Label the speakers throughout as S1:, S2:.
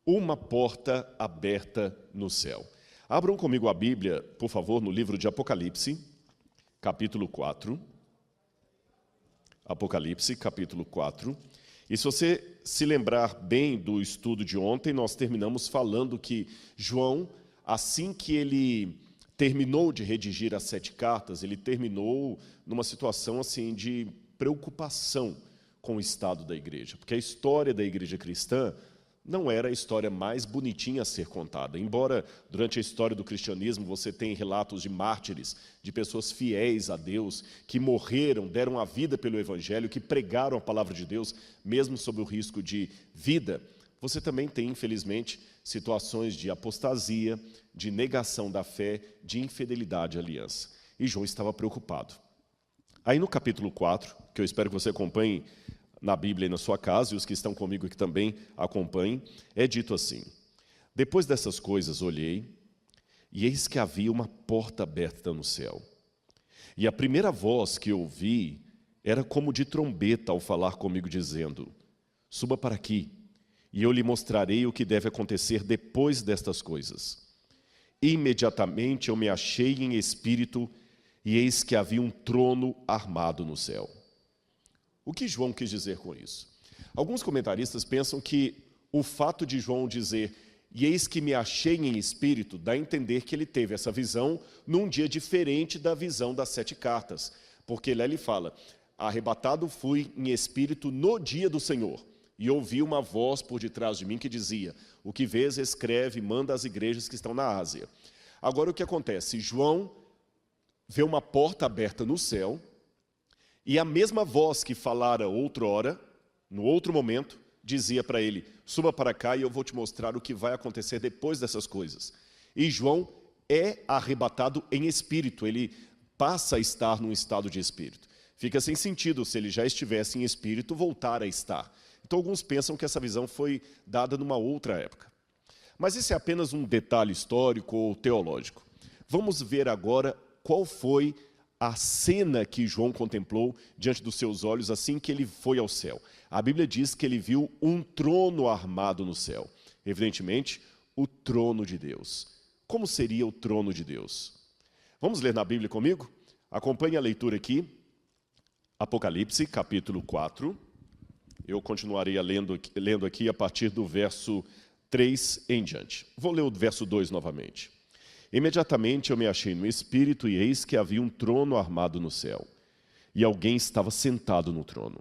S1: Uma porta aberta no céu. Abram comigo a Bíblia, por favor, no livro de Apocalipse, capítulo 4. Apocalipse, capítulo 4. E se você se lembrar bem do estudo de ontem, nós terminamos falando que João, assim que ele terminou de redigir as 7 cartas, ele terminou numa situação assim de preocupação com o estado da igreja, porque a história da igreja cristã não era a história mais bonitinha a ser contada. Embora durante a história do cristianismo você tenha relatos de mártires, de pessoas fiéis a Deus, que morreram, deram a vida pelo Evangelho, que pregaram a palavra de Deus, mesmo sob o risco de vida, você também tem, infelizmente, situações de apostasia, de negação da fé, de infidelidade à aliança. E João estava preocupado. Aí no capítulo 4, que eu espero que você acompanhe na Bíblia e na sua casa, e os que estão comigo aqui também acompanhem, é dito assim: depois dessas coisas olhei, e eis que havia uma porta aberta no céu. E a primeira voz que ouvi era como de trombeta ao falar comigo, dizendo: suba para aqui, e eu lhe mostrarei o que deve acontecer depois destas coisas. Imediatamente eu me achei em espírito, e eis que havia um trono armado no céu. O que João quis dizer com isso? Alguns comentaristas pensam que o fato de João dizer, e eis que me achei em espírito, dá a entender que ele teve essa visão num dia diferente da visão das 7 cartas. Porque lá ele fala, arrebatado fui em espírito no dia do Senhor, e ouvi uma voz por detrás de mim que dizia, o que vês, escreve, manda às igrejas que estão na Ásia. Agora o que acontece? João vê uma porta aberta no céu, e a mesma voz que falara outrora, no outro momento, dizia para ele, suba para cá e eu vou te mostrar o que vai acontecer depois dessas coisas. E João é arrebatado em espírito, ele passa a estar num estado de espírito. Fica sem sentido se ele já estivesse em espírito voltar a estar. Então alguns pensam que essa visão foi dada numa outra época. Mas esse é apenas um detalhe histórico ou teológico. Vamos ver agora qual foi a cena que João contemplou diante dos seus olhos assim que ele foi ao céu. A Bíblia diz que ele viu um trono armado no céu. Evidentemente, o trono de Deus. Como seria o trono de Deus? Vamos ler na Bíblia comigo? Acompanhe a leitura aqui. Apocalipse, capítulo 4. Eu continuarei lendo aqui a partir do verso 3 em diante. Vou ler o verso 2 novamente. Imediatamente eu me achei no espírito, e eis que havia um trono armado no céu, e alguém estava sentado no trono.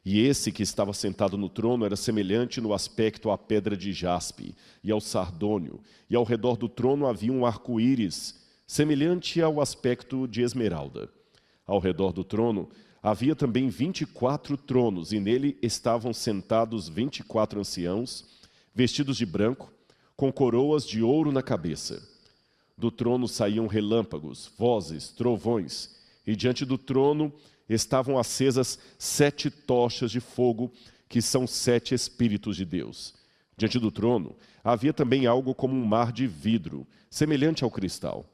S1: E esse que estava sentado no trono era semelhante no aspecto à pedra de jaspe e ao sardônio, e ao redor do trono havia um arco-íris, semelhante ao aspecto de esmeralda. Ao redor do trono havia também 24 tronos, e nele estavam sentados 24 anciãos, vestidos de branco, com coroas de ouro na cabeça. Do trono saíam relâmpagos, vozes, trovões, e diante do trono estavam acesas 7 tochas de fogo, que são 7 Espíritos de Deus. Diante do trono havia também algo como um mar de vidro, semelhante ao cristal.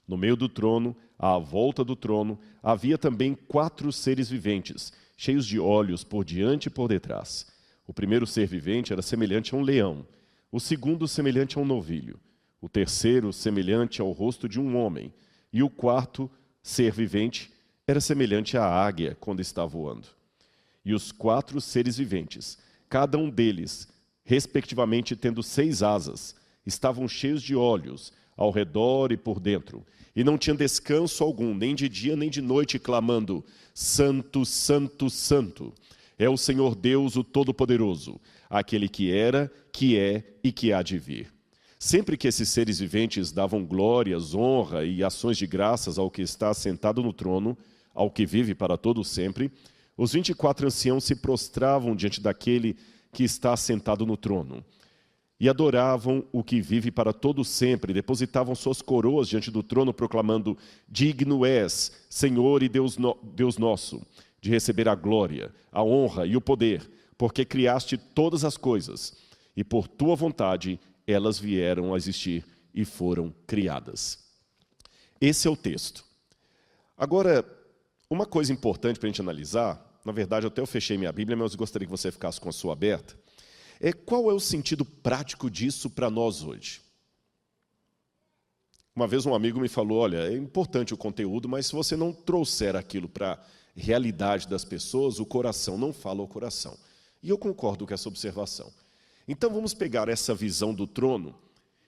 S1: No meio do trono, à volta do trono, havia também 4 seres viventes, cheios de olhos por diante e por detrás. O primeiro ser vivente era semelhante a um leão, o segundo semelhante a um novilho, o terceiro semelhante ao rosto de um homem, e o quarto ser vivente era semelhante à águia quando está voando. E os 4 seres viventes, cada um deles, respectivamente tendo 6 asas, estavam cheios de olhos ao redor e por dentro, e não tinham descanso algum, nem de dia nem de noite, clamando, Santo, Santo, Santo, é o Senhor Deus, o Todo-Poderoso, aquele que era, que é e que há de vir. Sempre que esses seres viventes davam glórias, honra e ações de graças ao que está sentado no trono, ao que vive para todo sempre, os 24 anciãos se prostravam diante daquele que está sentado no trono e adoravam o que vive para todo sempre, depositavam suas coroas diante do trono, proclamando, digno és, Senhor e Deus nosso, de receber a glória, a honra e o poder, porque criaste todas as coisas, e por tua vontade elas vieram a existir e foram criadas. Esse é o texto. Agora, uma coisa importante para a gente analisar, na verdade até eu fechei minha Bíblia, mas eu gostaria que você ficasse com a sua aberta, Qual é o sentido prático disso para nós hoje? Uma vez um amigo me falou, olha, é importante o conteúdo, mas se você não trouxer aquilo para a realidade das pessoas, o coração não fala ao coração. E eu concordo com essa observação. Então vamos pegar essa visão do trono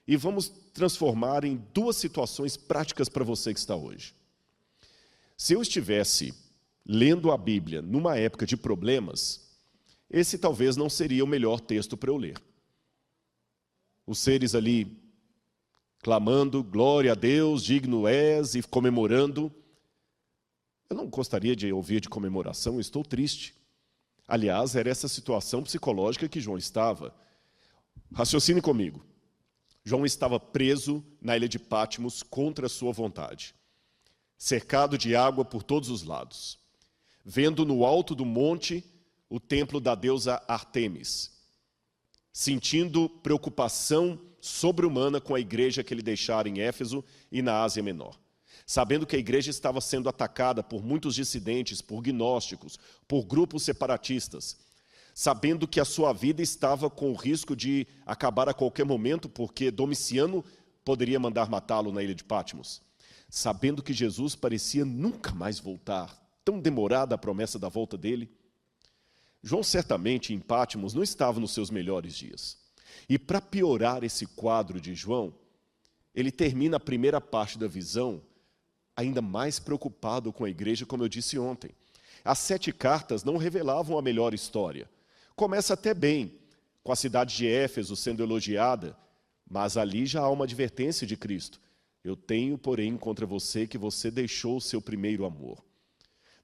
S1: e vamos transformar em duas situações práticas para você que está hoje. Se eu estivesse lendo a Bíblia numa época de problemas, esse talvez não seria o melhor texto para eu ler. Os seres ali clamando, glória a Deus, digno és, e comemorando. Eu não gostaria de ouvir de comemoração, eu estou triste. Aliás, era essa situação psicológica que João estava. Raciocine comigo. João estava preso na ilha de Patmos contra a sua vontade, cercado de água por todos os lados, vendo no alto do monte o templo da deusa Ártemis, sentindo preocupação sobre-humana com a igreja que ele deixara em Éfeso e na Ásia Menor, sabendo que a igreja estava sendo atacada por muitos dissidentes, por gnósticos, por grupos separatistas, sabendo que a sua vida estava com o risco de acabar a qualquer momento, porque Domiciano poderia mandar matá-lo na ilha de Patmos, sabendo que Jesus parecia nunca mais voltar, tão demorada a promessa da volta dele. João certamente em Patmos não estava nos seus melhores dias. E para piorar esse quadro de João, ele termina a primeira parte da visão ainda mais preocupado com a igreja, como eu disse ontem. As 7 cartas não revelavam a melhor história. Começa até bem, com a cidade de Éfeso sendo elogiada, mas ali já há uma advertência de Cristo. Eu tenho, porém, contra você que você deixou o seu primeiro amor.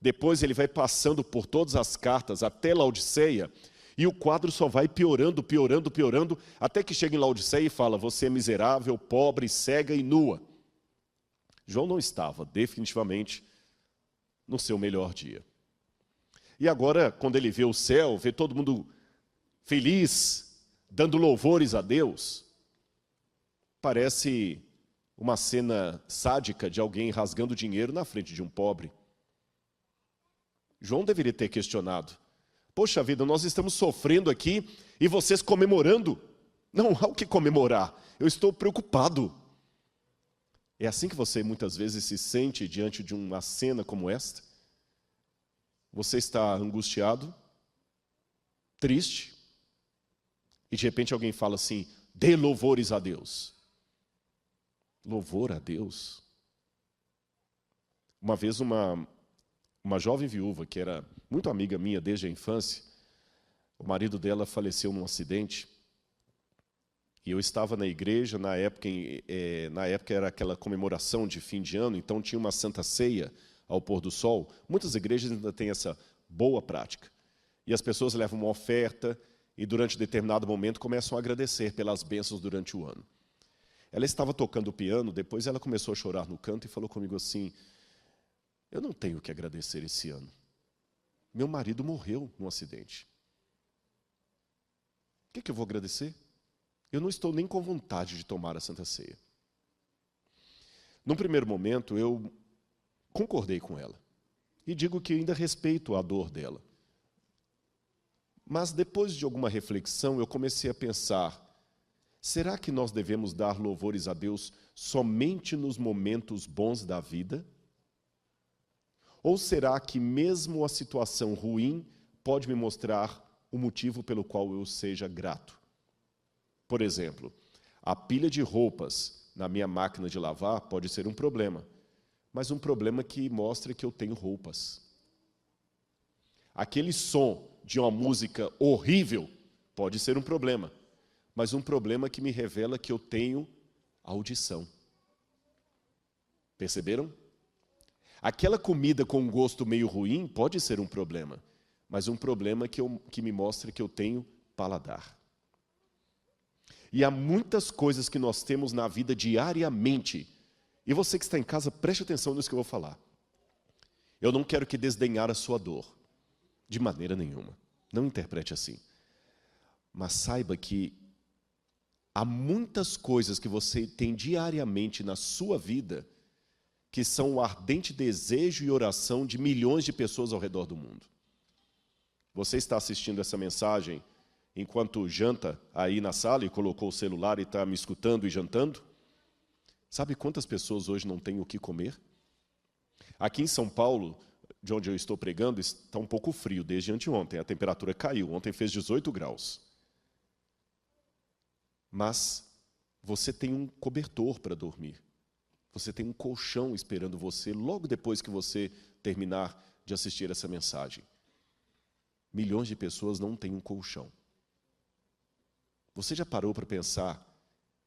S1: Depois ele vai passando por todas as cartas até Laodiceia, e o quadro só vai piorando, piorando, piorando, até que chega em Laodiceia e fala, você é miserável, pobre, cega e nua. João não estava, definitivamente, no seu melhor dia. E agora, quando ele vê o céu, vê todo mundo feliz, dando louvores a Deus, parece uma cena sádica de alguém rasgando dinheiro na frente de um pobre. João deveria ter questionado. Poxa vida, nós estamos sofrendo aqui e vocês comemorando. Não há o que comemorar, eu estou preocupado. É assim que você muitas vezes se sente diante de uma cena como esta? Você está angustiado, triste, e de repente alguém fala assim, dê louvores a Deus. Louvor a Deus? Uma vez uma jovem viúva, que era muito amiga minha desde a infância, o marido dela faleceu num acidente, e eu estava na igreja, na época era aquela comemoração de fim de ano, então tinha uma santa ceia ao pôr do sol. Muitas igrejas ainda têm essa boa prática. E as pessoas levam uma oferta e durante determinado momento começam a agradecer pelas bênçãos durante o ano. Ela estava tocando o piano, depois ela começou a chorar no canto e falou comigo assim, eu não tenho o que agradecer esse ano. Meu marido morreu num acidente. O que eu vou agradecer? Eu não estou nem com vontade de tomar a Santa Ceia. Num primeiro momento, eu concordei com ela. E digo que ainda respeito a dor dela. Mas depois de alguma reflexão, eu comecei a pensar, será que nós devemos dar louvores a Deus somente nos momentos bons da vida? Ou será que mesmo a situação ruim pode me mostrar o motivo pelo qual eu seja grato? Por exemplo, a pilha de roupas na minha máquina de lavar pode ser um problema, mas um problema que mostra que eu tenho roupas. Aquele som de uma música horrível pode ser um problema, mas um problema que me revela que eu tenho audição. Perceberam? Aquela comida com um gosto meio ruim pode ser um problema, mas um problema que me mostra que eu tenho paladar. E há muitas coisas que nós temos na vida diariamente. E você que está em casa, preste atenção nisso que eu vou falar. Eu não quero que desdenhar a sua dor. De maneira nenhuma. Não interprete assim. Mas saiba que há muitas coisas que você tem diariamente na sua vida que são o ardente desejo e oração de milhões de pessoas ao redor do mundo. Você está assistindo essa mensagem enquanto janta aí na sala e colocou o celular e está me escutando e jantando? Sabe quantas pessoas hoje não têm o que comer? Aqui em São Paulo, de onde eu estou pregando, está um pouco frio desde anteontem. A temperatura caiu. Ontem fez 18 graus. Mas você tem um cobertor para dormir. Você tem um colchão esperando você logo depois que você terminar de assistir essa mensagem. Milhões de pessoas não têm um colchão. Você já parou para pensar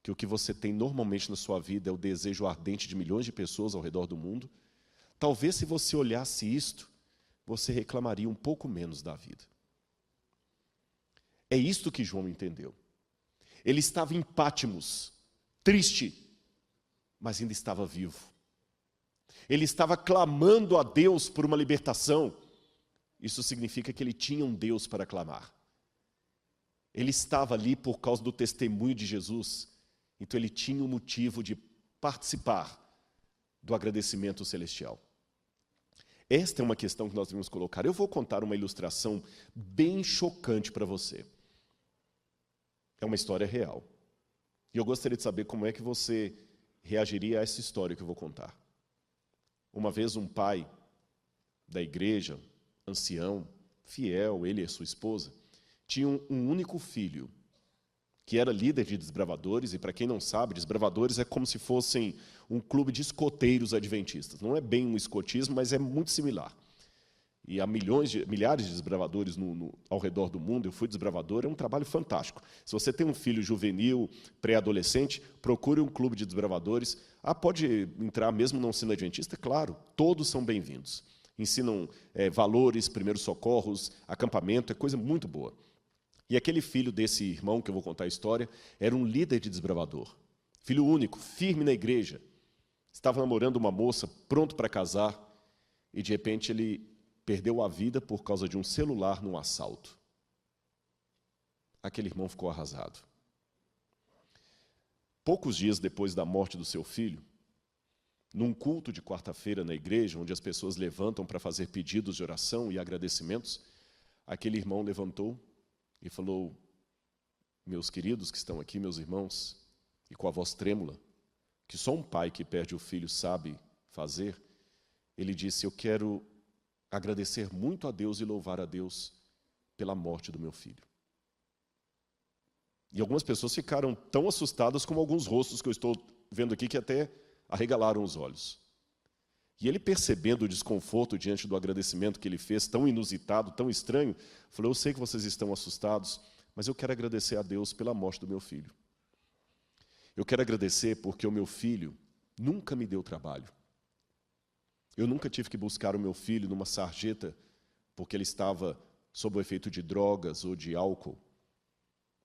S1: que o que você tem normalmente na sua vida é o desejo ardente de milhões de pessoas ao redor do mundo? Talvez, se você olhasse isto, você reclamaria um pouco menos da vida. É isto que João entendeu. Ele estava em Pátimos, triste, mas ainda estava vivo. Ele estava clamando a Deus por uma libertação. Isso significa que ele tinha um Deus para clamar. Ele estava ali por causa do testemunho de Jesus, então ele tinha um motivo de participar do agradecimento celestial. Esta é uma questão que nós devemos colocar. Eu vou contar uma ilustração bem chocante para você. É uma história real. E eu gostaria de saber como é que você reagiria a essa história que eu vou contar. Uma vez um pai da igreja, ancião, fiel, ele e sua esposa, tinham um único filho, que era líder de desbravadores, e para quem não sabe, desbravadores é como se fossem um clube de escoteiros adventistas. Não é bem um escotismo, mas é muito similar. E há milhares de desbravadores ao redor do mundo. Eu fui desbravador, é um trabalho fantástico. Se você tem um filho juvenil, pré-adolescente, procure um clube de desbravadores. Pode entrar mesmo não sendo adventista? Claro, todos são bem-vindos. Ensinam valores, primeiros socorros, acampamento, é coisa muito boa. E aquele filho desse irmão, que eu vou contar a história, era um líder de desbravador. Filho único, firme na igreja. Estava namorando uma moça, pronto para casar, e de repente ele perdeu a vida por causa de um celular num assalto. Aquele irmão ficou arrasado. Poucos dias depois da morte do seu filho, num culto de quarta-feira na igreja, onde as pessoas levantam para fazer pedidos de oração e agradecimentos, aquele irmão levantou e falou: meus queridos que estão aqui, meus irmãos, e com a voz trêmula, que só um pai que perde o filho sabe fazer, ele disse: eu quero agradecer muito a Deus e louvar a Deus pela morte do meu filho. E algumas pessoas ficaram tão assustadas como alguns rostos que eu estou vendo aqui que até arregalaram os olhos. E ele, percebendo o desconforto diante do agradecimento que ele fez, tão inusitado, tão estranho, falou: eu sei que vocês estão assustados, mas eu quero agradecer a Deus pela morte do meu filho. Eu quero agradecer porque o meu filho nunca me deu trabalho. Eu nunca tive que buscar o meu filho numa sarjeta porque ele estava sob o efeito de drogas ou de álcool.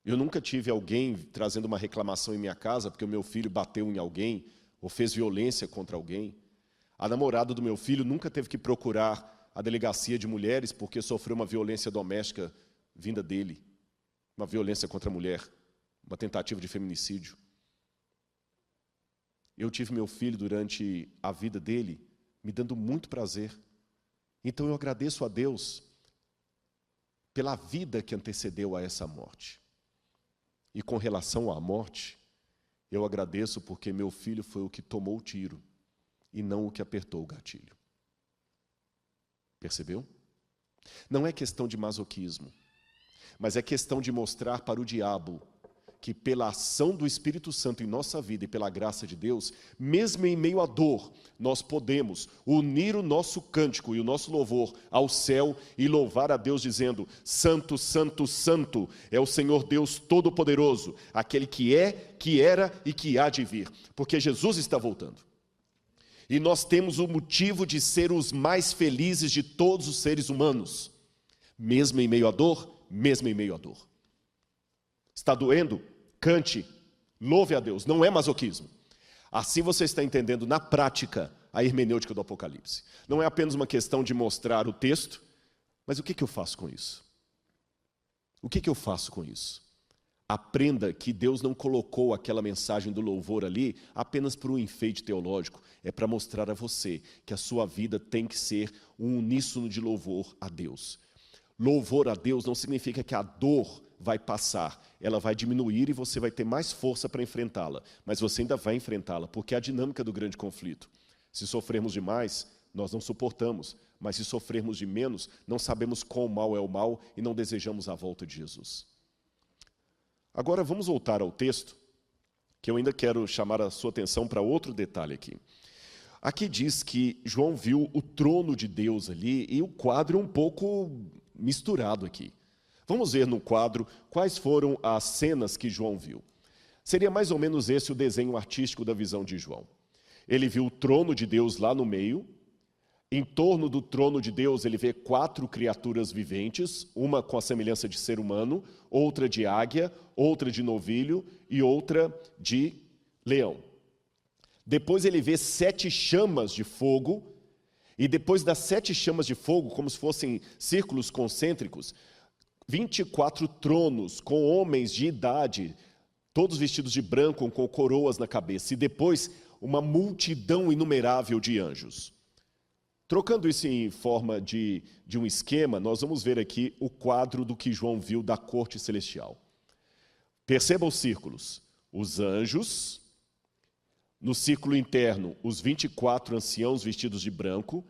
S1: Eu nunca tive alguém trazendo uma reclamação em minha casa porque o meu filho bateu em alguém ou fez violência contra alguém. A namorada do meu filho nunca teve que procurar a delegacia de mulheres porque sofreu uma violência doméstica vinda dele, uma violência contra a mulher, uma tentativa de feminicídio. Eu tive meu filho durante a vida dele me dando muito prazer. Então eu agradeço a Deus pela vida que antecedeu a essa morte. E com relação à morte, eu agradeço porque meu filho foi o que tomou o tiro e não o que apertou o gatilho. Percebeu? Não é questão de masoquismo, mas é questão de mostrar para o diabo que pela ação do Espírito Santo em nossa vida e pela graça de Deus, mesmo em meio à dor, nós podemos unir o nosso cântico e o nosso louvor ao céu e louvar a Deus dizendo: Santo, Santo, Santo é o Senhor Deus Todo-Poderoso, aquele que é, que era e que há de vir, porque Jesus está voltando. E nós temos o motivo de ser os mais felizes de todos os seres humanos, mesmo em meio à dor, mesmo em meio à dor. Está doendo? Cante, louve a Deus, não é masoquismo. Assim você está entendendo na prática a hermenêutica do Apocalipse. Não é apenas uma questão de mostrar o texto, mas o que eu faço com isso? O que eu faço com isso? Aprenda que Deus não colocou aquela mensagem do louvor ali apenas por um enfeite teológico, é para mostrar a você que a sua vida tem que ser um uníssono de louvor a Deus. Louvor a Deus não significa que a dor vai passar, ela vai diminuir e você vai ter mais força para enfrentá-la. Mas você ainda vai enfrentá-la, porque é a dinâmica do grande conflito. Se sofrermos demais, nós não suportamos. Mas se sofrermos de menos, não sabemos quão mal é o mal e não desejamos a volta de Jesus. Agora vamos voltar ao texto, que eu ainda quero chamar a sua atenção para outro detalhe aqui. Aqui diz que João viu o trono de Deus ali e o quadro um pouco misturado aqui. Vamos ver no quadro quais foram as cenas que João viu. Seria mais ou menos esse o desenho artístico da visão de João. Ele viu o trono de Deus lá no meio. Em torno do trono de Deus, ele vê 4 criaturas viventes, uma com a semelhança de ser humano, outra de águia, outra de novilho e outra de leão. Depois ele vê 7 chamas de fogo, e depois das 7 chamas de fogo, como se fossem círculos concêntricos, 24 tronos com homens de idade, todos vestidos de branco, com coroas na cabeça, e depois uma multidão inumerável de anjos. Trocando isso em forma de um esquema, nós vamos ver aqui o quadro do que João viu da corte celestial. Perceba os círculos. Os anjos, no círculo interno, os 24 anciãos vestidos de branco,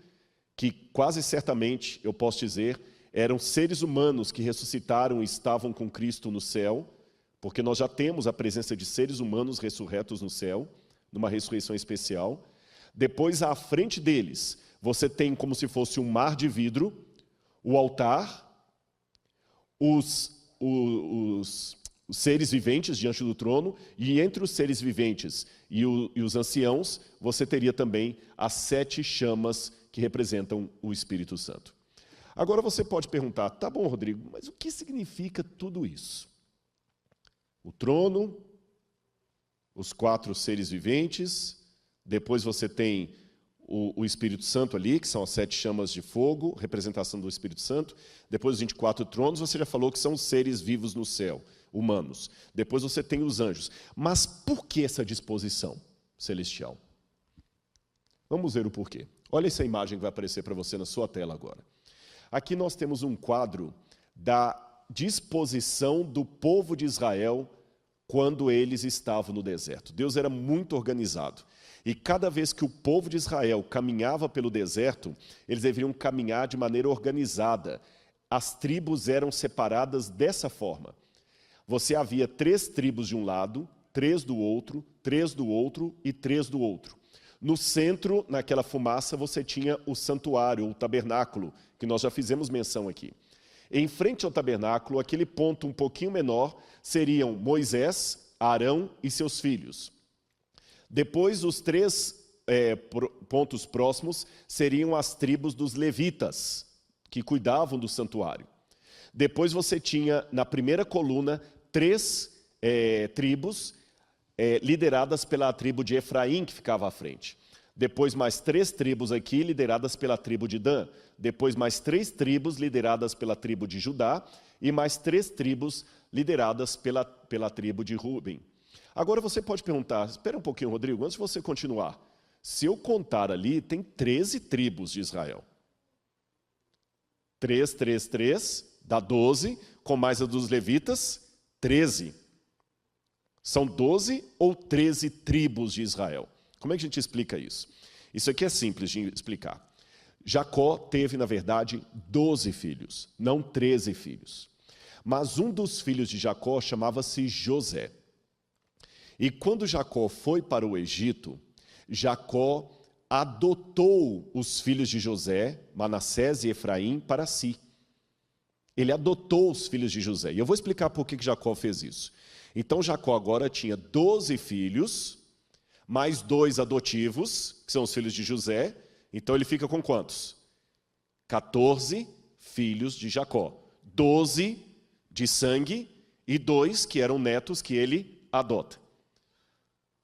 S1: que quase certamente, eu posso dizer, eram seres humanos que ressuscitaram e estavam com Cristo no céu, porque nós já temos a presença de seres humanos ressurretos no céu, numa ressurreição especial. Depois, à frente deles, você tem como se fosse um mar de vidro, o altar, os seres viventes diante do trono, e entre os seres viventes e os anciãos, você teria também as 7 chamas que representam o Espírito Santo. Agora você pode perguntar, tá bom, Rodrigo, mas o que significa tudo isso? O trono, os 4 seres viventes, depois você tem o Espírito Santo ali, que são as 7 chamas de fogo, representação do Espírito Santo. Depois os 24 tronos, você já falou que são os seres vivos no céu, humanos. Depois você tem os anjos. Mas por que essa disposição celestial? Vamos ver o porquê. Olha essa imagem que vai aparecer para você na sua tela agora. Aqui nós temos um quadro da disposição do povo de Israel quando eles estavam no deserto. Deus era muito organizado. E cada vez que o povo de Israel caminhava pelo deserto, eles deveriam caminhar de maneira organizada. As tribos eram separadas dessa forma. Você havia 3 tribos de um lado, 3 do outro, 3 do outro e 3 do outro. No centro, naquela fumaça, você tinha o santuário, o tabernáculo, que nós já fizemos menção aqui. Em frente ao tabernáculo, aquele ponto um pouquinho menor, seriam Moisés, Arão e seus filhos. Depois, os 3 pontos próximos seriam as tribos dos levitas, que cuidavam do santuário. Depois você tinha, na primeira coluna, 3 tribos lideradas pela tribo de Efraim, que ficava à frente. Depois mais 3 tribos aqui, lideradas pela tribo de Dan. Depois mais 3 tribos lideradas pela tribo de Judá. E mais 3 tribos lideradas pela tribo de Ruben. Agora você pode perguntar, espera um pouquinho, Rodrigo, antes de você continuar. Se eu contar ali, tem 13 tribos de Israel. 3, 3, 3, dá 12, com mais a dos levitas, 13. São 12 ou 13 tribos de Israel. Como é que a gente explica isso? Isso aqui é simples de explicar. Jacó teve, na verdade, 12 filhos, não 13 filhos. Mas um dos filhos de Jacó chamava-se José. E quando Jacó foi para o Egito, Jacó adotou os filhos de José, Manassés e Efraim, para si. Ele adotou os filhos de José. E eu vou explicar por que Jacó fez isso. Então Jacó agora tinha 12 filhos, mais 2 adotivos, que são os filhos de José. Então ele fica com quantos? 14 filhos de Jacó. 12 de sangue e 2 que eram netos que ele adota.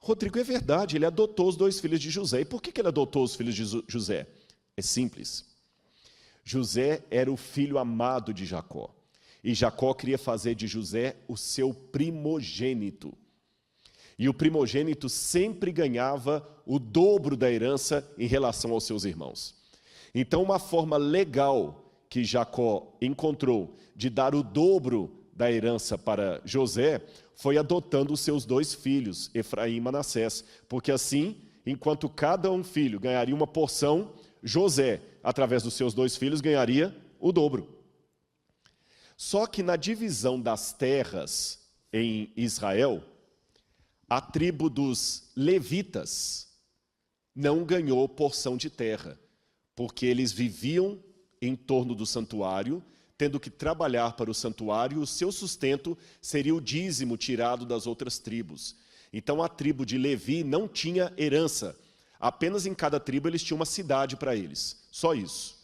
S1: Rodrigo, é verdade, ele adotou os 2 filhos de José. E por que ele adotou os filhos de José? É simples. José era o filho amado de Jacó. E Jacó queria fazer de José o seu primogênito. E o primogênito sempre ganhava o dobro da herança em relação aos seus irmãos. Então, uma forma legal que Jacó encontrou de dar o dobro da herança para José foi adotando os seus 2 filhos, Efraim e Manassés, porque assim, enquanto cada um filho ganharia uma porção, José, através dos seus 2 filhos, ganharia o dobro. Só que na divisão das terras em Israel, a tribo dos levitas não ganhou porção de terra, porque eles viviam em torno do santuário, tendo que trabalhar para o santuário, o seu sustento seria o dízimo tirado das outras tribos. Então a tribo de Levi não tinha herança, apenas em cada tribo eles tinham uma cidade para eles, só isso.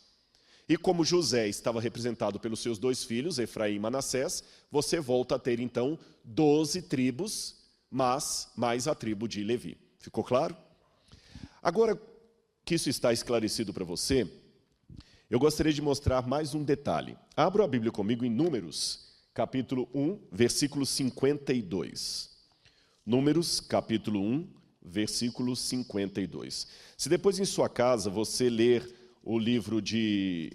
S1: E como José estava representado pelos seus 2 filhos, Efraim e Manassés, você volta a ter então 12 tribos, mas mais a tribo de Levi. Ficou claro? Agora que isso está esclarecido para você, eu gostaria de mostrar mais um detalhe. Abra a Bíblia comigo em Números, capítulo 1, versículo 52. Números, capítulo 1, versículo 52. Se depois em sua casa você ler o livro de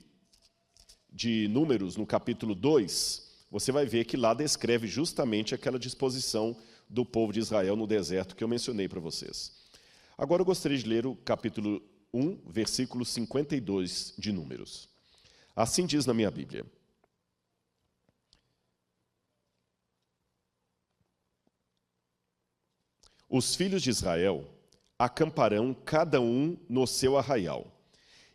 S1: Números, no capítulo 2, você vai ver que lá descreve justamente aquela disposição do povo de Israel no deserto que eu mencionei para vocês. Agora eu gostaria de ler o capítulo 1, versículo 52 de Números. Assim diz na minha Bíblia. Os filhos de Israel acamparão cada um no seu arraial,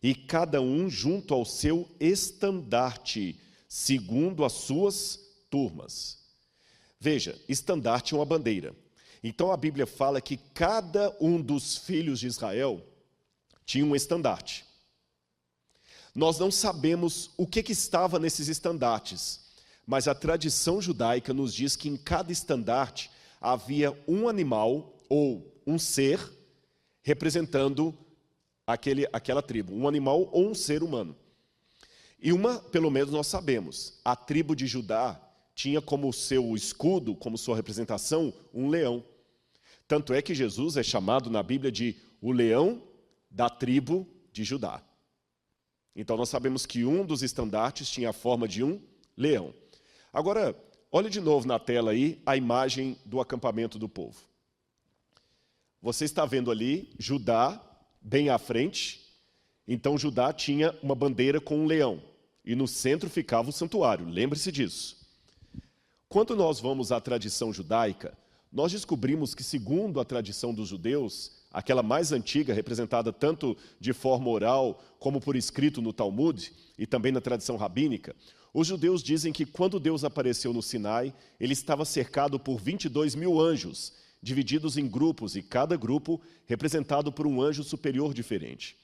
S1: e cada um junto ao seu estandarte, segundo as suas turmas. Veja, estandarte é uma bandeira. Então a Bíblia fala que cada um dos filhos de Israel tinha um estandarte. Nós não sabemos o que estava nesses estandartes, mas a tradição judaica nos diz que em cada estandarte havia um animal ou um ser representando aquela tribo, um animal ou um ser humano. E pelo menos nós sabemos, a tribo de Judá tinha como seu escudo, como sua representação, um leão. Tanto é que Jesus é chamado na Bíblia de o leão da tribo de Judá. Então nós sabemos que um dos estandartes tinha a forma de um leão. Agora, olhe de novo na tela aí a imagem do acampamento do povo. Você está vendo ali Judá bem à frente. Então Judá tinha uma bandeira com um leão. E no centro ficava o santuário, lembre-se disso. Quando nós vamos à tradição judaica, nós descobrimos que, segundo a tradição dos judeus, aquela mais antiga, representada tanto de forma oral como por escrito no Talmud e também na tradição rabínica, os judeus dizem que quando Deus apareceu no Sinai, ele estava cercado por 22 mil anjos, divididos em grupos, e cada grupo representado por um anjo superior diferente.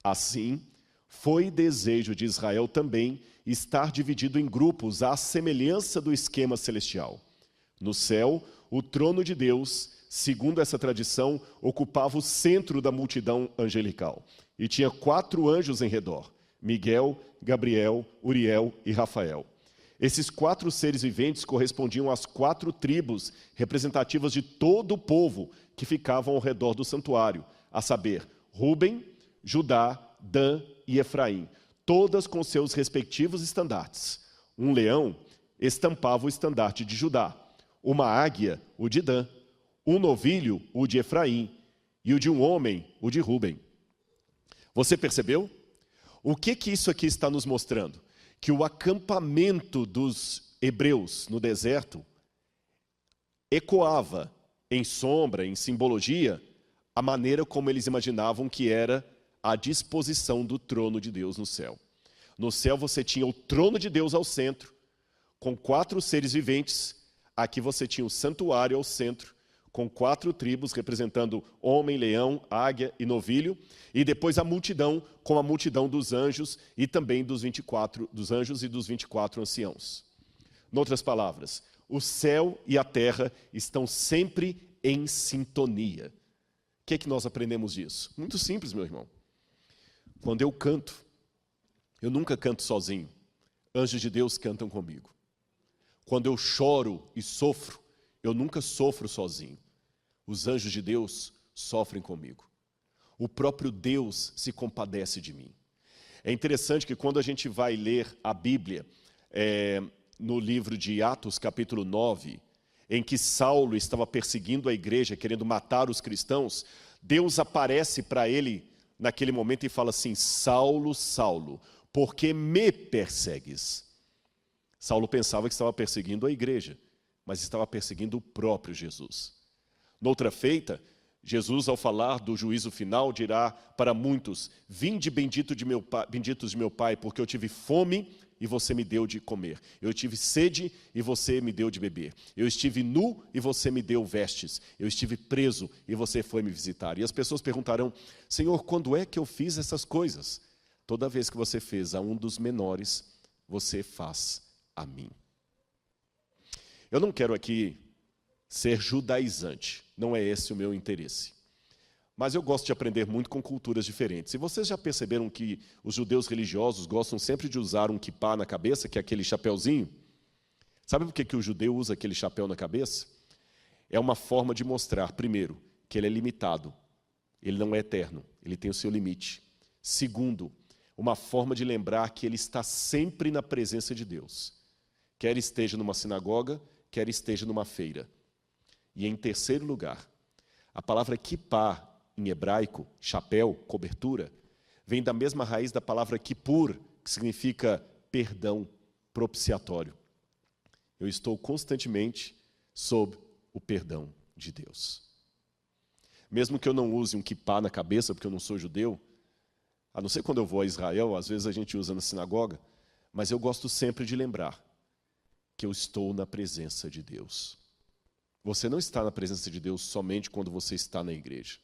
S1: Assim, foi desejo de Israel também estar dividido em grupos à semelhança do esquema celestial. No céu, o trono de Deus, segundo essa tradição, ocupava o centro da multidão angelical. E tinha 4 anjos em redor: Miguel, Gabriel, Uriel e Rafael. Esses 4 seres viventes correspondiam às 4 tribos representativas de todo o povo que ficavam ao redor do santuário, a saber, Ruben, Judá, Dan e Efraim, todas com seus respectivos estandartes. Um leão estampava o estandarte de Judá, uma águia, o de Dan, um novilho, o de Efraim, e o de um homem, o de Ruben. Você percebeu? O que isso aqui está nos mostrando? Que o acampamento dos hebreus no deserto ecoava em sombra, em simbologia, a maneira como eles imaginavam que era a disposição do trono de Deus no céu. No céu você tinha o trono de Deus ao centro, com 4 seres viventes. Aqui você tinha o santuário ao centro, com 4 tribos representando homem, leão, águia e novilho, e depois a multidão, com a multidão dos anjos e também dos anjos e dos 24 anciãos. Em outras palavras, o céu e a terra estão sempre em sintonia. O que é que nós aprendemos disso? Muito simples, meu irmão. Quando eu canto, eu nunca canto sozinho. Anjos de Deus cantam comigo. Quando eu choro e sofro, eu nunca sofro sozinho. Os anjos de Deus sofrem comigo. O próprio Deus se compadece de mim. É interessante que quando a gente vai ler a Bíblia, no livro de Atos, capítulo 9, em que Saulo estava perseguindo a igreja, querendo matar os cristãos, Deus aparece para ele naquele momento e fala assim: Saulo, Saulo, por que me persegues? Saulo pensava que estava perseguindo a igreja, mas estava perseguindo o próprio Jesus. Noutra feita, Jesus, ao falar do juízo final, dirá para muitos: vinde benditos de meu Pai, porque eu tive fome e você me deu de comer. Eu tive sede e você me deu de beber. Eu estive nu e você me deu vestes. Eu estive preso e você foi me visitar. E as pessoas perguntarão: Senhor, quando é que eu fiz essas coisas? Toda vez que você fez a um dos menores, você faz a mim. Eu não quero aqui ser judaizante, não é esse o meu interesse. Mas eu gosto de aprender muito com culturas diferentes. E vocês já perceberam que os judeus religiosos gostam sempre de usar um quipá na cabeça, que é aquele chapéuzinho? Sabe por que o judeu usa aquele chapéu na cabeça? É uma forma de mostrar, primeiro, que ele é limitado. Ele não é eterno, ele tem o seu limite. Segundo, uma forma de lembrar que ele está sempre na presença de Deus. Quer esteja numa sinagoga, quer esteja numa feira. E em terceiro lugar, a palavra kippá, em hebraico, chapéu, cobertura, vem da mesma raiz da palavra kippur, que significa perdão, propiciatório. Eu estou constantemente sob o perdão de Deus. Mesmo que eu não use um kippá na cabeça, porque eu não sou judeu, a não ser quando eu vou a Israel, às vezes a gente usa na sinagoga, mas eu gosto sempre de lembrar que eu estou na presença de Deus. Você não está na presença de Deus somente quando você está na igreja.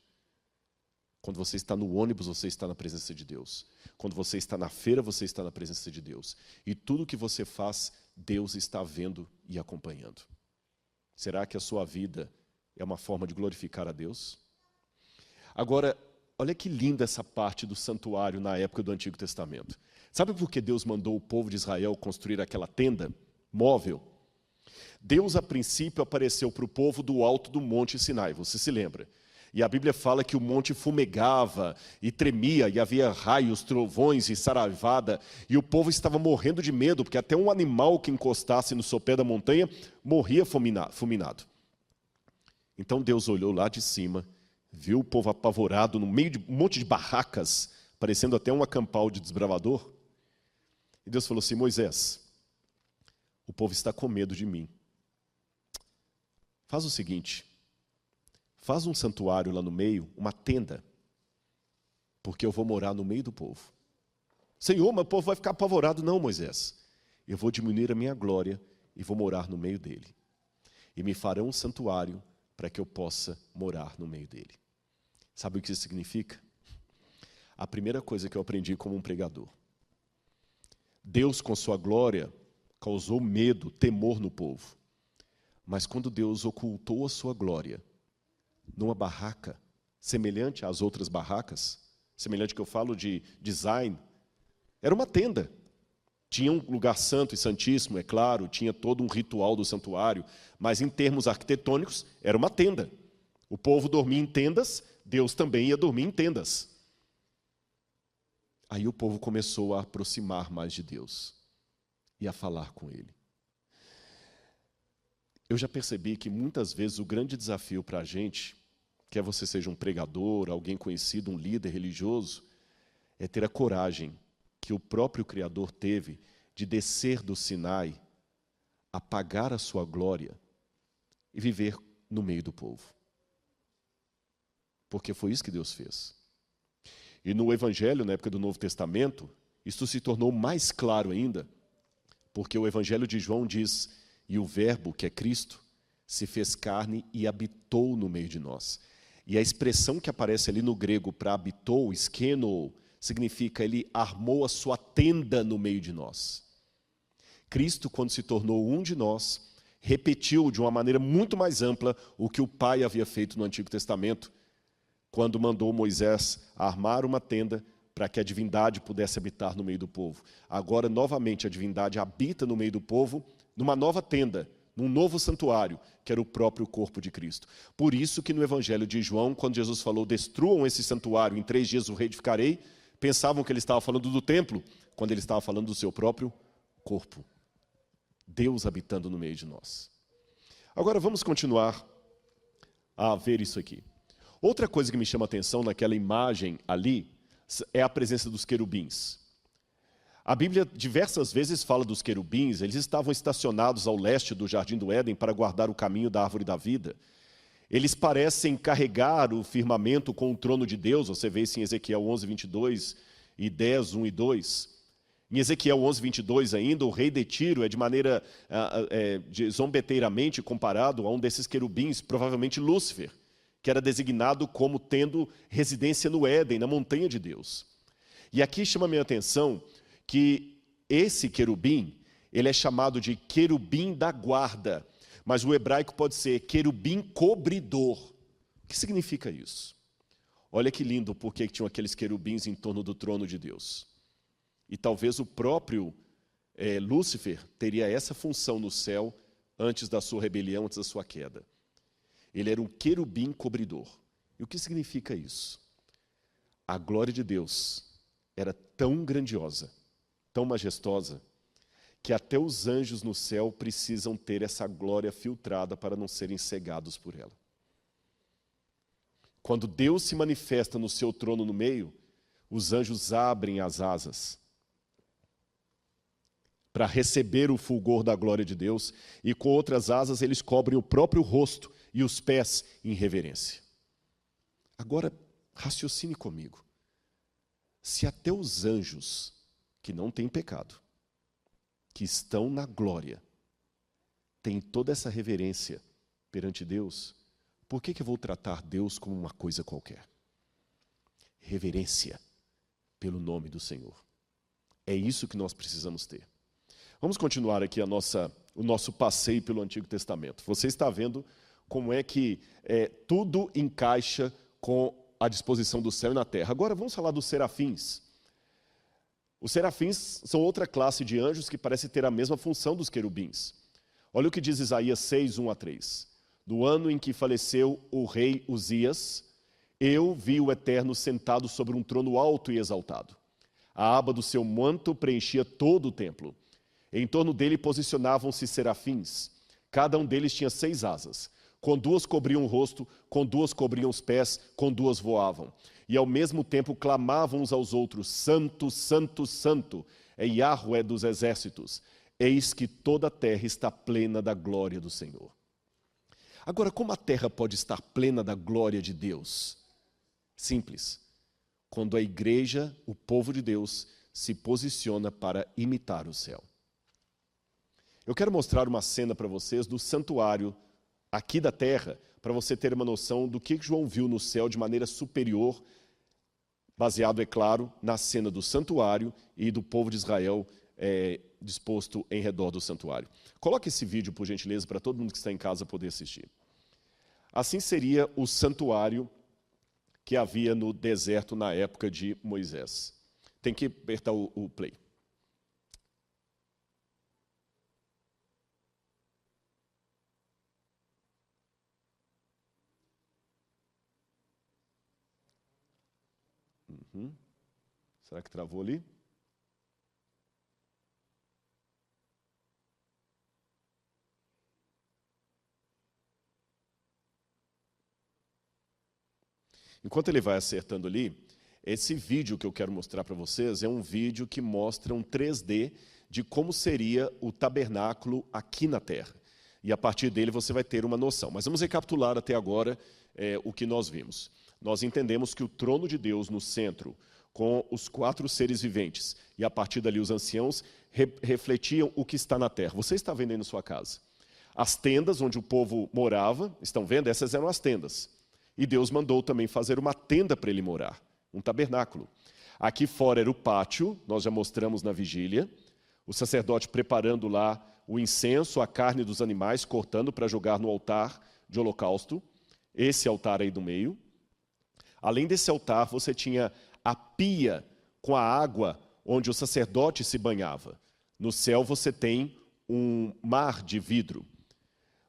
S1: Quando você está no ônibus, você está na presença de Deus. Quando você está na feira, você está na presença de Deus. E tudo que você faz, Deus está vendo e acompanhando. Será que a sua vida é uma forma de glorificar a Deus? Agora, olha que linda essa parte do santuário na época do Antigo Testamento. Sabe por que Deus mandou o povo de Israel construir aquela tenda móvel? Deus, a princípio, apareceu para o povo do alto do Monte Sinai, você se lembra? E a Bíblia fala que o monte fumegava e tremia, e havia raios, trovões e saraivada, e o povo estava morrendo de medo, porque até um animal que encostasse no sopé da montanha morria fulminado. Então Deus olhou lá de cima, viu o povo apavorado no meio de um monte de barracas, parecendo até um acampal de desbravador, e Deus falou assim: Moisés, o povo está com medo de mim. Faz o seguinte, faz um santuário lá no meio, uma tenda, porque eu vou morar no meio do povo. Senhor, mas o povo vai ficar apavorado. Não, Moisés, eu vou diminuir a minha glória e vou morar no meio dele. E me farão um santuário para que eu possa morar no meio dele. Sabe o que isso significa? A primeira coisa que eu aprendi como um pregador. Deus, com sua glória, causou medo, temor no povo. Mas quando Deus ocultou a sua glória numa barraca, semelhante às outras barracas, semelhante que eu falo de design, era uma tenda. Tinha um lugar santo e santíssimo, é claro, tinha todo um ritual do santuário, mas em termos arquitetônicos, era uma tenda. O povo dormia em tendas, Deus também ia dormir em tendas. Aí o povo começou a aproximar mais de Deus e a falar com Ele. Eu já percebi que muitas vezes o grande desafio para a gente, quer você seja um pregador, alguém conhecido, um líder religioso, é ter a coragem que o próprio Criador teve de descer do Sinai, apagar a sua glória e viver no meio do povo. Porque foi isso que Deus fez. E no Evangelho, na época do Novo Testamento, isso se tornou mais claro ainda, porque o Evangelho de João diz: e o Verbo, que é Cristo, se fez carne e habitou no meio de nós. E a expressão que aparece ali no grego para habitou, skeno, significa ele armou a sua tenda no meio de nós. Cristo, quando se tornou um de nós, repetiu de uma maneira muito mais ampla o que o Pai havia feito no Antigo Testamento, quando mandou Moisés armar uma tenda para que a divindade pudesse habitar no meio do povo. Agora, novamente, a divindade habita no meio do povo, numa nova tenda, num novo santuário, que era o próprio corpo de Cristo. Por isso que no Evangelho de João, quando Jesus falou: destruam esse santuário, em 3 dias o reedificarei, pensavam que ele estava falando do templo, quando ele estava falando do seu próprio corpo. Deus habitando no meio de nós. Agora vamos continuar a ver isso aqui. Outra coisa que me chama a atenção naquela imagem ali é a presença dos querubins. A Bíblia diversas vezes fala dos querubins, eles estavam estacionados ao leste do Jardim do Éden para guardar o caminho da árvore da vida. Eles parecem carregar o firmamento com o trono de Deus, você vê isso em Ezequiel 11, 22 e 10, 1 e 2. Em Ezequiel 11, 22 ainda, o rei de Tiro é de maneira zombeteiramente comparado a um desses querubins, provavelmente Lúcifer, que era designado como tendo residência no Éden, na montanha de Deus. E aqui chama a minha atenção que esse querubim, ele é chamado de querubim da guarda, mas o hebraico pode ser querubim cobridor. O que significa isso? Olha que lindo porque tinham aqueles querubins em torno do trono de Deus. E talvez o próprio Lúcifer teria essa função no céu antes da sua rebelião, antes da sua queda. Ele era um querubim cobridor. E o que significa isso? A glória de Deus era tão grandiosa, tão majestosa, que até os anjos no céu precisam ter essa glória filtrada para não serem cegados por ela. Quando Deus se manifesta no seu trono no meio, os anjos abrem as asas para receber o fulgor da glória de Deus, e com outras asas eles cobrem o próprio rosto e os pés em reverência. Agora, raciocine comigo. Se até os anjos, que não têm pecado, que estão na glória, têm toda essa reverência perante Deus, por que eu vou tratar Deus como uma coisa qualquer? Reverência pelo nome do Senhor. É isso que nós precisamos ter. Vamos continuar aqui o nosso passeio pelo Antigo Testamento. Você está vendo como é que tudo encaixa com a disposição do céu e na terra. Agora vamos falar dos serafins. Os serafins são outra classe de anjos que parece ter a mesma função dos querubins. Olha o que diz Isaías 6, 1 a 3. No ano em que faleceu o rei Uzias, eu vi o Eterno sentado sobre um trono alto e exaltado. A aba do seu manto preenchia todo o templo. Em torno dele posicionavam-se serafins. Cada um deles tinha 6 asas. Com 2 cobriam o rosto, com 2 cobriam os pés, com 2 voavam. E ao mesmo tempo clamavam uns aos outros: Santo, Santo, Santo, é Yahweh dos exércitos. Eis que toda a terra está plena da glória do Senhor. Agora, como a terra pode estar plena da glória de Deus? Simples. Quando a igreja, o povo de Deus, se posiciona para imitar o céu. Eu quero mostrar uma cena para vocês do santuário aqui da terra, para você ter uma noção do que João viu no céu de maneira superior, baseado, é claro, na cena do santuário e do povo de Israel disposto em redor do santuário. Coloque esse vídeo, por gentileza, para todo mundo que está em casa poder assistir. Assim seria o santuário que havia no deserto na época de Moisés. Tem que apertar o play. Será que travou ali? Enquanto ele vai acertando ali, esse vídeo que eu quero mostrar para vocês é um vídeo que mostra um 3D de como seria o tabernáculo aqui na terra. E a partir dele você vai ter uma noção. Mas vamos recapitular até agora o que nós vimos. Nós entendemos que o trono de Deus no centro, com os 4 seres viventes, e a partir dali os anciãos, refletiam o que está na terra. Você está vendo aí na sua casa. As tendas onde o povo morava, estão vendo? Essas eram as tendas. E Deus mandou também fazer uma tenda para ele morar, um tabernáculo. Aqui fora era o pátio, nós já mostramos na vigília, o sacerdote preparando lá o incenso, a carne dos animais, cortando para jogar no altar de holocausto, esse altar aí do meio. Além desse altar, você tinha a pia com a água onde o sacerdote se banhava. No céu você tem um mar de vidro.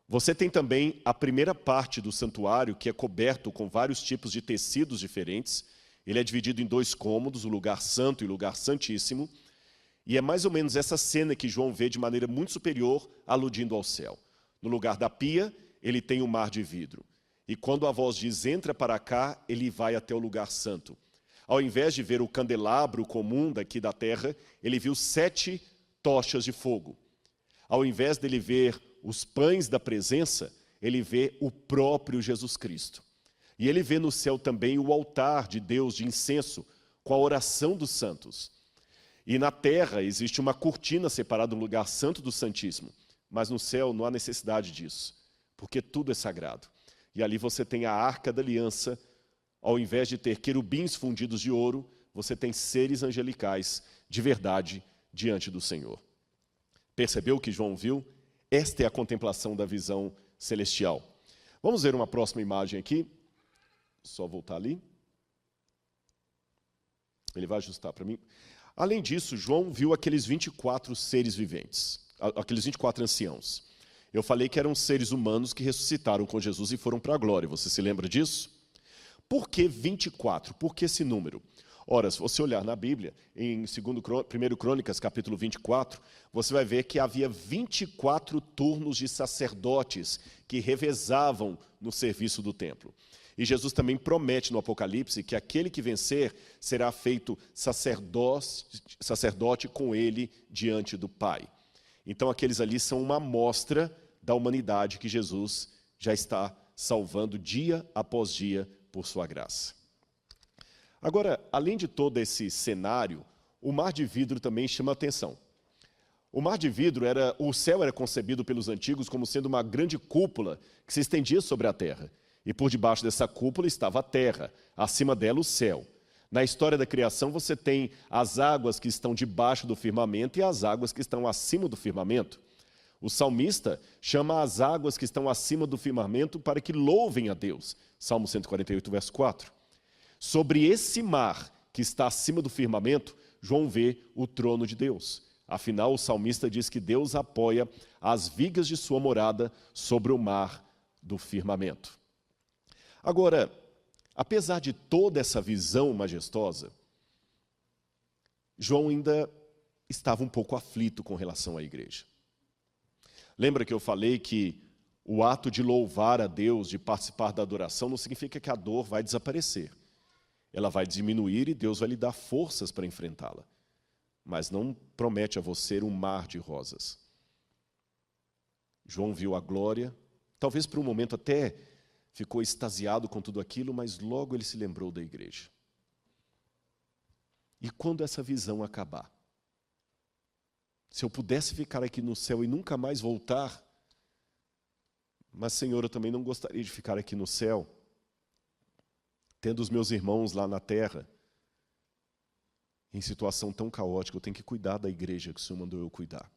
S1: Você tem também a primeira parte do santuário, que é coberto com vários tipos de tecidos diferentes. Ele é dividido em 2 cômodos, o lugar santo e o lugar santíssimo. E é mais ou menos essa cena que João vê de maneira muito superior, aludindo ao céu. No lugar da pia, ele tem um mar de vidro. E quando a voz diz, entra para cá, ele vai até o lugar santo. Ao invés de ver o candelabro comum daqui da terra, ele viu 7 tochas de fogo. Ao invés dele ver os pães da presença, ele vê o próprio Jesus Cristo. E ele vê no céu também o altar de Deus de incenso, com a oração dos santos. E na terra existe uma cortina separada do lugar santo do Santíssimo. Mas no céu não há necessidade disso, porque tudo é sagrado. E ali você tem a Arca da Aliança. Ao invés de ter querubins fundidos de ouro, você tem seres angelicais de verdade diante do Senhor. Percebeu o que João viu? Esta é a contemplação da visão celestial. Vamos ver uma próxima imagem aqui. Só voltar ali. Ele vai ajustar para mim. Além disso, João viu aqueles 24 seres viventes, aqueles 24 anciãos. Eu falei que eram seres humanos que ressuscitaram com Jesus e foram para a glória. Você se lembra disso? Por que 24? Por que esse número? Ora, se você olhar na Bíblia, em 1 Crônicas, capítulo 24, você vai ver que havia 24 turnos de sacerdotes que revezavam no serviço do templo. E Jesus também promete no Apocalipse que aquele que vencer será feito sacerdote com ele diante do Pai. Então aqueles ali são uma amostra da humanidade que Jesus já está salvando dia após dia por sua graça. Agora, além de todo esse cenário, o mar de vidro também chama a atenção. O mar de vidro, o céu era concebido pelos antigos como sendo uma grande cúpula que se estendia sobre a terra. E por debaixo dessa cúpula estava a terra, acima dela o céu. Na história da criação você tem as águas que estão debaixo do firmamento e as águas que estão acima do firmamento. O salmista chama as águas que estão acima do firmamento para que louvem a Deus. Salmo 148, verso 4. Sobre esse mar que está acima do firmamento, João vê o trono de Deus. Afinal, o salmista diz que Deus apoia as vigas de sua morada sobre o mar do firmamento. Agora, apesar de toda essa visão majestosa, João ainda estava um pouco aflito com relação à igreja. Lembra que eu falei que o ato de louvar a Deus, de participar da adoração, não significa que a dor vai desaparecer. Ela vai diminuir e Deus vai lhe dar forças para enfrentá-la. Mas não promete a você um mar de rosas. João viu a glória, talvez por um momento até ficou extasiado com tudo aquilo, mas logo ele se lembrou da igreja. E quando essa visão acabar? Se eu pudesse ficar aqui no céu e nunca mais voltar, mas, Senhor, eu também não gostaria de ficar aqui no céu, tendo os meus irmãos lá na terra, em situação tão caótica, eu tenho que cuidar da igreja que o Senhor mandou eu cuidar.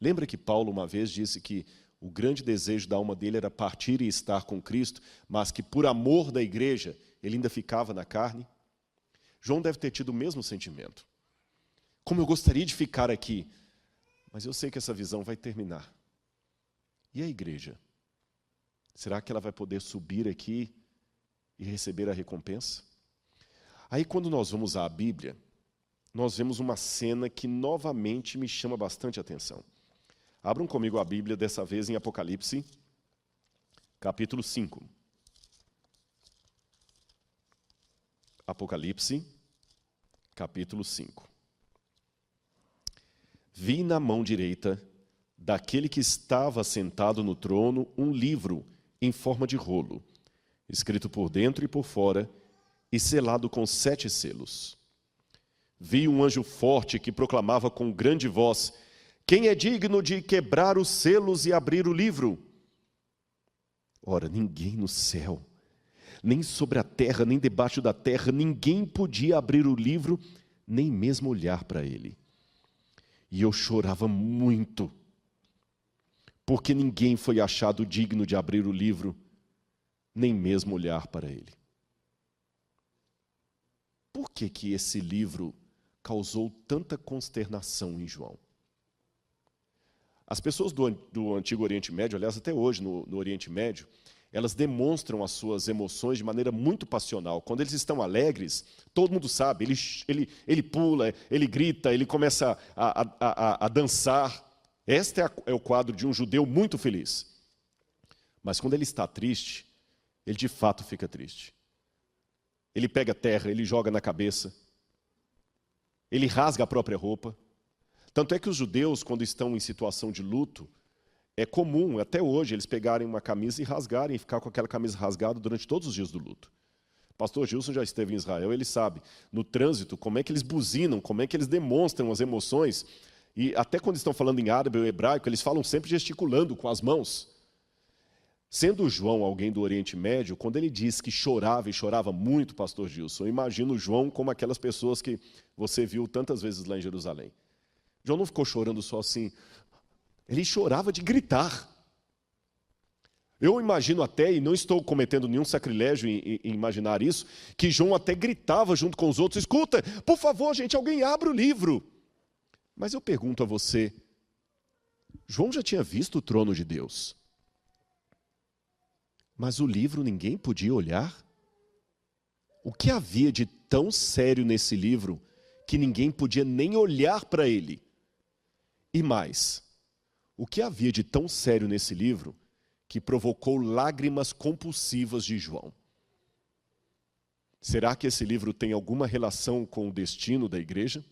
S1: Lembra que Paulo uma vez disse que o grande desejo da alma dele era partir e estar com Cristo, mas que por amor da igreja, ele ainda ficava na carne? João deve ter tido o mesmo sentimento. Como eu gostaria de ficar aqui, mas eu sei que essa visão vai terminar. E a igreja? Será que ela vai poder subir aqui e receber a recompensa? Aí quando nós vamos à Bíblia, nós vemos uma cena que novamente me chama bastante atenção. Abram comigo a Bíblia, dessa vez em Apocalipse, capítulo 5. Apocalipse, capítulo 5. Vi na mão direita daquele que estava sentado no trono um livro em forma de rolo, escrito por dentro e por fora, e selado com 7 selos. Vi um anjo forte que proclamava com grande voz: quem é digno de quebrar os selos e abrir o livro? Ora, ninguém no céu, nem sobre a terra, nem debaixo da terra, ninguém podia abrir o livro, nem mesmo olhar para ele. E eu chorava muito, porque ninguém foi achado digno de abrir o livro, nem mesmo olhar para ele. Por que esse livro causou tanta consternação em João? As pessoas do Antigo Oriente Médio, aliás, até hoje no Oriente Médio, elas demonstram as suas emoções de maneira muito passional. Quando eles estão alegres, todo mundo sabe, ele pula, ele grita, ele começa a dançar. Este é o quadro de um judeu muito feliz. Mas quando ele está triste, ele de fato fica triste. Ele pega terra, ele joga na cabeça, ele rasga a própria roupa. Tanto é que os judeus, quando estão em situação de luto, é comum, até hoje, eles pegarem uma camisa e rasgarem, e ficar com aquela camisa rasgada durante todos os dias do luto. O pastor Gilson já esteve em Israel, ele sabe, no trânsito, como é que eles buzinam, como é que eles demonstram as emoções. E até quando estão falando em árabe ou hebraico, eles falam sempre gesticulando com as mãos. Sendo João alguém do Oriente Médio, quando ele diz que chorava, e chorava muito, pastor Gilson, eu imagino João como aquelas pessoas que você viu tantas vezes lá em Jerusalém. João não ficou chorando só assim, ele chorava de gritar. Eu imagino até, e não estou cometendo nenhum sacrilégio em imaginar isso, que João até gritava junto com os outros, escuta, por favor, gente, alguém abra o livro. Mas eu pergunto a você, João já tinha visto o trono de Deus, mas o livro ninguém podia olhar? O que havia de tão sério nesse livro que ninguém podia nem olhar para ele? E mais, o que havia de tão sério nesse livro que provocou lágrimas compulsivas de João? Será que esse livro tem alguma relação com o destino da igreja?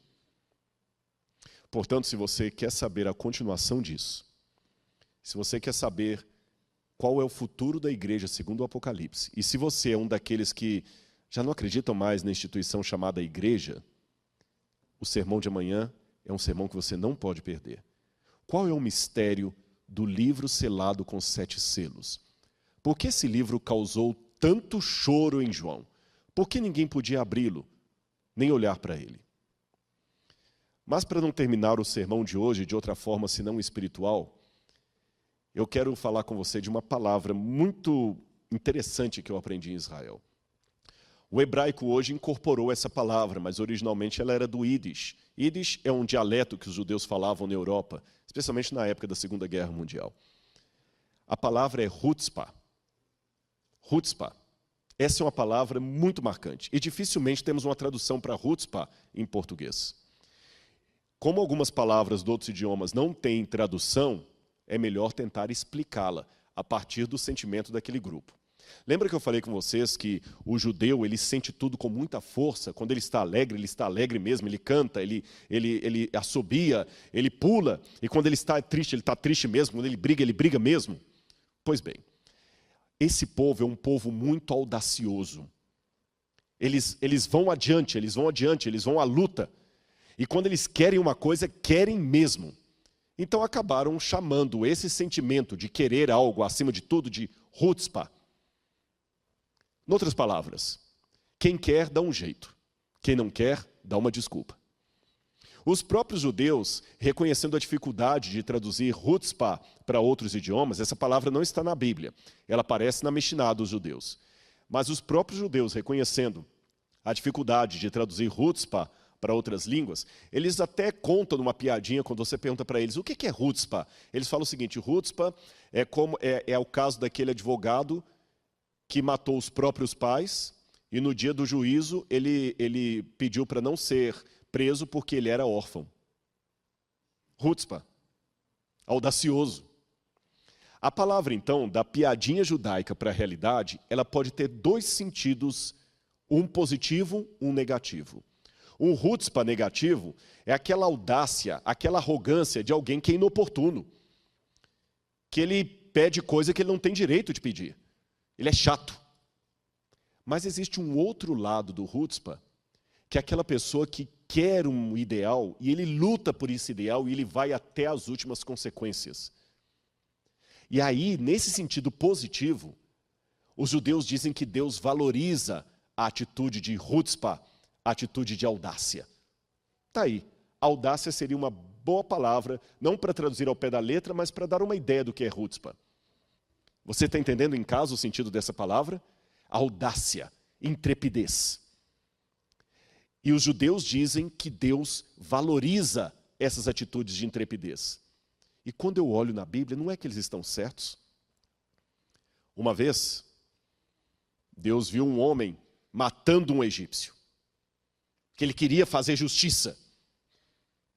S1: Portanto, se você quer saber a continuação disso, se você quer saber qual é o futuro da igreja segundo o Apocalipse, e se você é um daqueles que já não acreditam mais na instituição chamada igreja, o sermão de amanhã é um sermão que você não pode perder. Qual é o mistério do livro selado com 7 selos? Por que esse livro causou tanto choro em João? Por que ninguém podia abri-lo, nem olhar para ele? Mas para não terminar o sermão de hoje de outra forma senão espiritual, eu quero falar com você de uma palavra muito interessante que eu aprendi em Israel. O hebraico hoje incorporou essa palavra, mas originalmente ela era do Yiddish. Yiddish é um dialeto que os judeus falavam na Europa, especialmente na época da Segunda Guerra Mundial. A palavra é chutzpah. Chutzpah. Essa é uma palavra muito marcante e dificilmente temos uma tradução para chutzpah em português. Como algumas palavras de outros idiomas não têm tradução, é melhor tentar explicá-la a partir do sentimento daquele grupo. Lembra que eu falei com vocês que o judeu ele sente tudo com muita força? Quando ele está alegre mesmo, ele canta, ele assobia, ele pula. E quando ele está triste mesmo, quando ele briga mesmo. Pois bem, esse povo é um povo muito audacioso. Eles vão adiante, eles vão à luta. E quando eles querem uma coisa, querem mesmo. Então acabaram chamando esse sentimento de querer algo acima de tudo de chutzpah. Em outras palavras, quem quer dá um jeito, quem não quer dá uma desculpa. Os próprios judeus, reconhecendo a dificuldade de traduzir chutzpah para outros idiomas, essa palavra não está na Bíblia, ela aparece na Mishnah dos judeus. Mas os próprios judeus, reconhecendo a dificuldade de traduzir chutzpah para outras línguas, eles até contam numa piadinha quando você pergunta para eles o que é chutzpah. Eles falam o seguinte, chutzpah é o caso daquele advogado que matou os próprios pais e no dia do juízo ele pediu para não ser preso porque ele era órfão. Chutzpah, audacioso. A palavra, então, da piadinha judaica para a realidade, ela pode ter 2 sentidos, um positivo, um negativo. Um chutzpah negativo é aquela audácia, aquela arrogância de alguém que é inoportuno, que ele pede coisa que ele não tem direito de pedir. Ele é chato. Mas existe um outro lado do chutzpah, que é aquela pessoa que quer um ideal e ele luta por esse ideal e ele vai até as últimas consequências. E aí, nesse sentido positivo, os judeus dizem que Deus valoriza a atitude de chutzpah, a atitude de audácia. Está aí. Audácia seria uma boa palavra, não para traduzir ao pé da letra, mas para dar uma ideia do que é chutzpah. Você está entendendo em casa o sentido dessa palavra? Audácia, intrepidez. E os judeus dizem que Deus valoriza essas atitudes de intrepidez. E quando eu olho na Bíblia, não é que eles estão certos? Uma vez, Deus viu um homem matando um egípcio, que ele queria fazer justiça.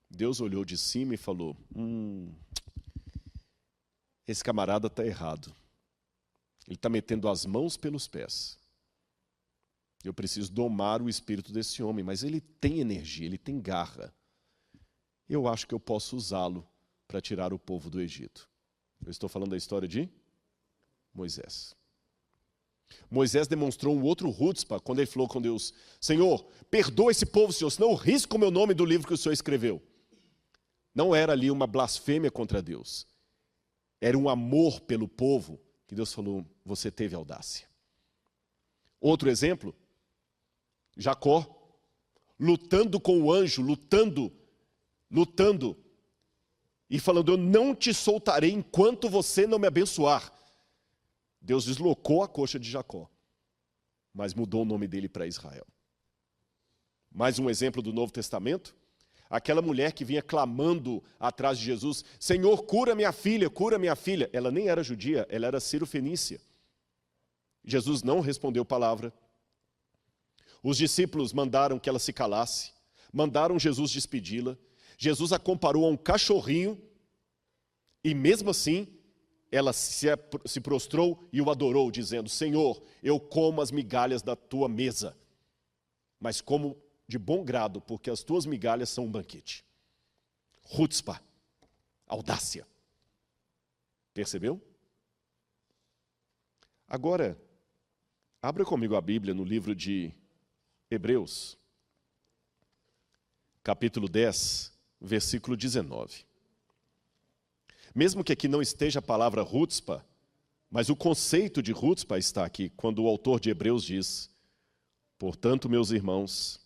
S1: Deus olhou de cima e falou, esse camarada está errado. Ele está metendo as mãos pelos pés. Eu preciso domar o espírito desse homem, mas ele tem energia, ele tem garra. Eu acho que eu posso usá-lo para tirar o povo do Egito. Eu estou falando da história de Moisés. Moisés demonstrou um outro chutzpah quando ele falou com Deus, Senhor, perdoa esse povo, Senhor, senão eu risco o meu nome do livro que o Senhor escreveu. Não era ali uma blasfêmia contra Deus. Era um amor pelo povo que Deus falou, você teve audácia. Outro exemplo, Jacó, lutando com o anjo, lutando, e falando, eu não te soltarei enquanto você não me abençoar. Deus deslocou a coxa de Jacó, mas mudou o nome dele para Israel. Mais um exemplo do Novo Testamento, aquela mulher que vinha clamando atrás de Jesus, Senhor, cura minha filha, cura minha filha. Ela nem era judia, ela era cirofenícia. Jesus não respondeu palavra. Os discípulos mandaram que ela se calasse, mandaram Jesus despedi-la. Jesus a comparou a um cachorrinho e mesmo assim ela se prostrou e o adorou, dizendo, Senhor, eu como as migalhas da tua mesa, mas como de bom grado, porque as tuas migalhas são um banquete. Chutzpah, audácia. Percebeu? Agora, abra comigo a Bíblia no livro de Hebreus, capítulo 10, versículo 19. Mesmo que aqui não esteja a palavra chutzpah, mas o conceito de chutzpah está aqui, quando o autor de Hebreus diz, portanto, meus irmãos,